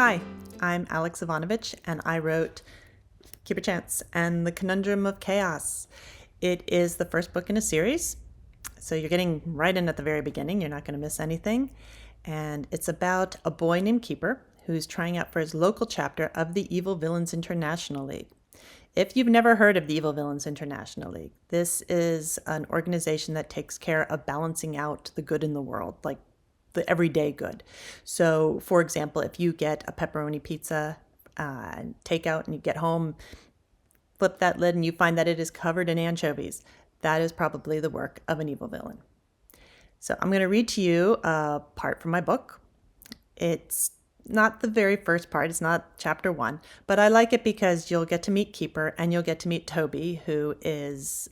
Hi, I'm Alex Evanovich, and I wrote Keep a Chance and the Conundrum of Chaos. It is the first book in a series, so you're getting right in at the very beginning. You're not going to miss anything. And it's about a boy named Keeper who's trying out for his local chapter of the Evil Villains International League. If you've never heard of the Evil Villains International League, this is an organization that takes care of balancing out the good in the world, like the everyday good. So, for example, if you get a pepperoni pizza takeout and you get home, flip that lid and you find that it is covered in anchovies, that is probably the work of an evil villain. So I'm going to read to you a part from my book. It's not the very first part. It's not chapter 1, but I like it because you'll get to meet Keeper and you'll get to meet Toby, who is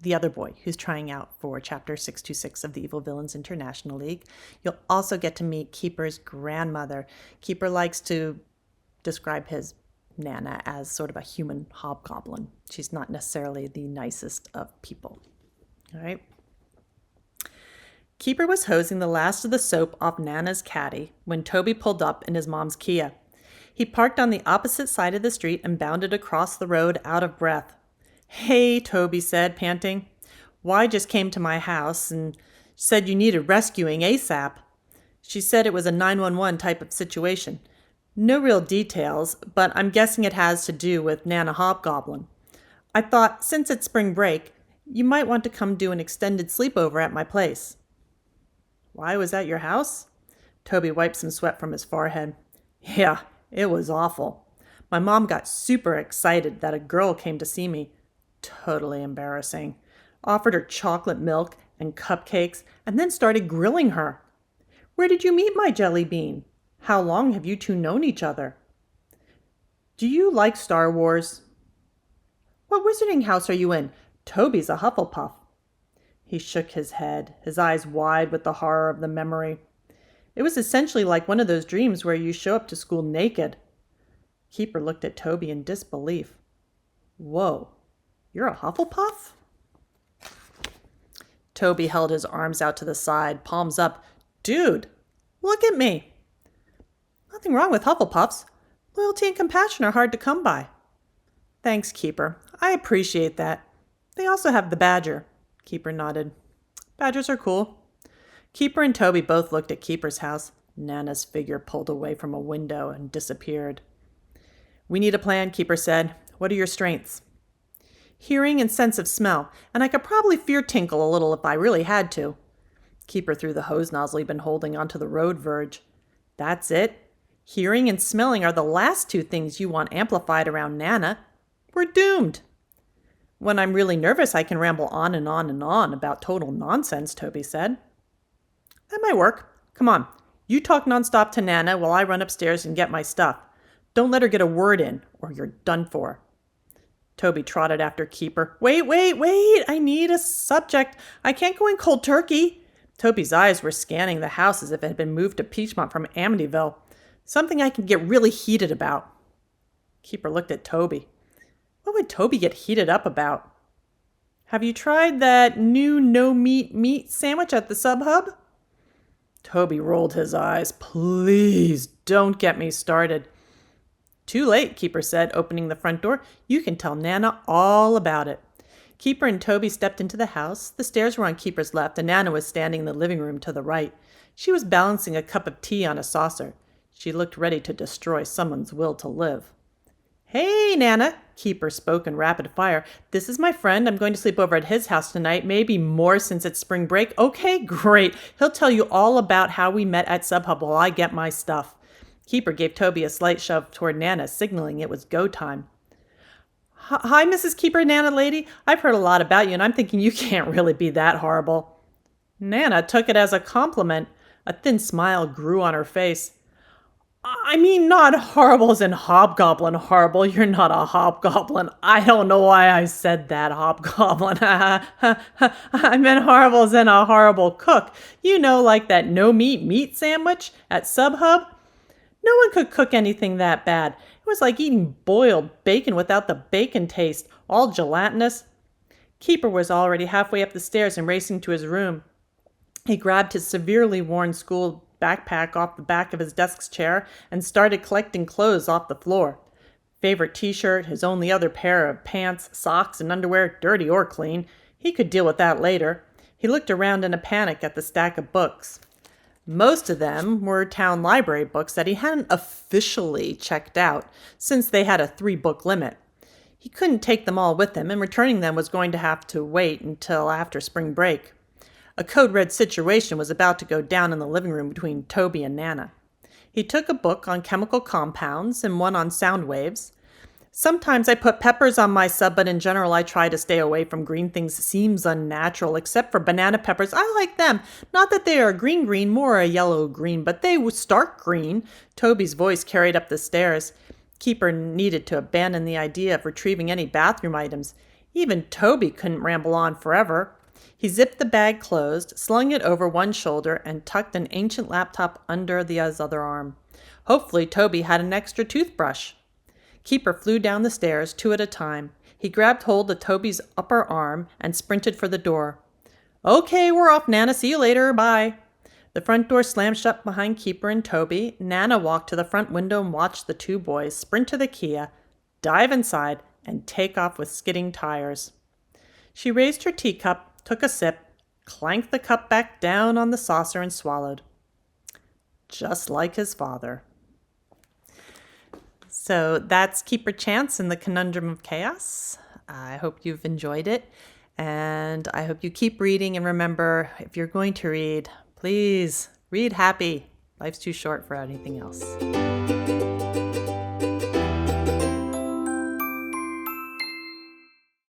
the other boy who's trying out for chapter 626 of the Evil Villains International League. You'll also get to meet Keeper's grandmother. Keeper likes to describe his Nana as sort of a human hobgoblin. She's not necessarily the nicest of people. All right. Keeper was hosing the last of the soap off Nana's caddy when Toby pulled up in his mom's Kia. He parked on the opposite side of the street and bounded across the road out of breath. "Hey," Toby said, panting. "Y just came to my house and said you needed rescuing ASAP. She said it was a 911 type of situation. No real details, but I'm guessing it has to do with Nana Hobgoblin. I thought, since it's spring break, you might want to come do an extended sleepover at my place." "Why was at your house?" Toby wiped some sweat from his forehead. "Yeah, it was awful. My mom got super excited that a girl came to see me. Totally embarrassing. Offered her chocolate milk and cupcakes and then started grilling her. Where did you meet my jelly bean? How long have you two known each other? Do you like Star Wars? What wizarding house are you in? Toby's a Hufflepuff." He shook his head, his eyes wide with the horror of the memory. It was essentially like one of those dreams where you show up to school naked. Keeper looked at Toby in disbelief. "Whoa, you're a Hufflepuff?" Toby held his arms out to the side, palms up. "Dude, look at me." "Nothing wrong with Hufflepuffs. Loyalty and compassion are hard to come by." "Thanks, Keeper. I appreciate that. They also have the badger." Keeper nodded. "Badgers are cool." Keeper and Toby both looked at Keeper's house. Nana's figure pulled away from a window and disappeared. "We need a plan," Keeper said. "What are your strengths?" "Hearing and sense of smell, and I could probably fear tinkle a little if I really had to." Keeper threw the hose nozzle he'd been holding onto the road verge. "That's it. Hearing and smelling are the last two things you want amplified around Nana. We're doomed." "When I'm really nervous, I can ramble on and on and on about total nonsense," Toby said. "That might work. Come on, you talk nonstop to Nana while I run upstairs and get my stuff. Don't let her get a word in, or you're done for." Toby trotted after Keeper. Wait, I need a subject. I can't go in cold turkey." Toby's eyes were scanning the house as if it had been moved to Peachmont from Amityville. "Something I can get really heated about." Keeper looked at Toby. What would Toby get heated up about? "Have you tried that new no-meat meat sandwich at the Sub-Hub?" Toby rolled his eyes. "Please, don't get me started." "Too late," Keeper said, opening the front door. "You can tell Nana all about it." Keeper and Toby stepped into the house. The stairs were on Keeper's left, and Nana was standing in the living room to the right. She was balancing a cup of tea on a saucer. She looked ready to destroy someone's will to live. "Hey, Nana," Keeper spoke in rapid fire. "This is my friend. I'm going to sleep over at his house tonight, maybe more since it's spring break." "Okay, great. He'll tell you all about how we met at Sub-Hub while I get my stuff." Keeper gave Toby a slight shove toward Nana, signaling it was go time. "Hi, Mrs. Keeper, Nana lady. I've heard a lot about you, and I'm thinking you can't really be that horrible." Nana took it as a compliment. A thin smile grew on her face. "I mean, not horrible as in hobgoblin horrible. You're not a hobgoblin. I don't know why I said that, hobgoblin. I meant horrible as in a horrible cook. You know, like that no-meat meat sandwich at Sub-Hub. No one could cook anything that bad. It was like eating boiled bacon without the bacon taste, all gelatinous." Keeper was already halfway up the stairs and racing to his room. He grabbed his severely worn school backpack off the back of his desk chair and started collecting clothes off the floor. Favorite t-shirt, his only other pair of pants, socks, and underwear, dirty or clean. He could deal with that later. He looked around in a panic at the stack of books. Most of them were town library books that he hadn't officially checked out, since they had a 3-book limit. He couldn't take them all with him, and returning them was going to have to wait until after spring break. A code-red situation was about to go down in the living room between Toby and Nana. He took a book on chemical compounds and one on sound waves. Sometimes I put peppers on my sub, but in general I try to stay away from green things. Seems unnatural, except for banana peppers. I like them. Not that they are green, more a yellow green, but they were stark green. Toby's voice carried up the stairs. Keeper needed to abandon the idea of retrieving any bathroom items. Even Toby couldn't ramble on forever. He zipped the bag closed, slung it over one shoulder, and tucked an ancient laptop under his other arm. Hopefully Toby had an extra toothbrush. Keeper flew down the stairs, 2 at a time. He grabbed hold of Toby's upper arm and sprinted for the door. "Okay, we're off, Nana. See you later. Bye." The front door slammed shut behind Keeper and Toby. Nana walked to the front window and watched the 2 boys sprint to the Kia, dive inside, and take off with skidding tires. She raised her teacup, took a sip, clanked the cup back down on the saucer, and swallowed. Just like his father. So that's Keeper Chance in the Conundrum of Chaos. I hope you've enjoyed it, and I hope you keep reading. And remember, if you're going to read, please read happy. Life's too short for anything else.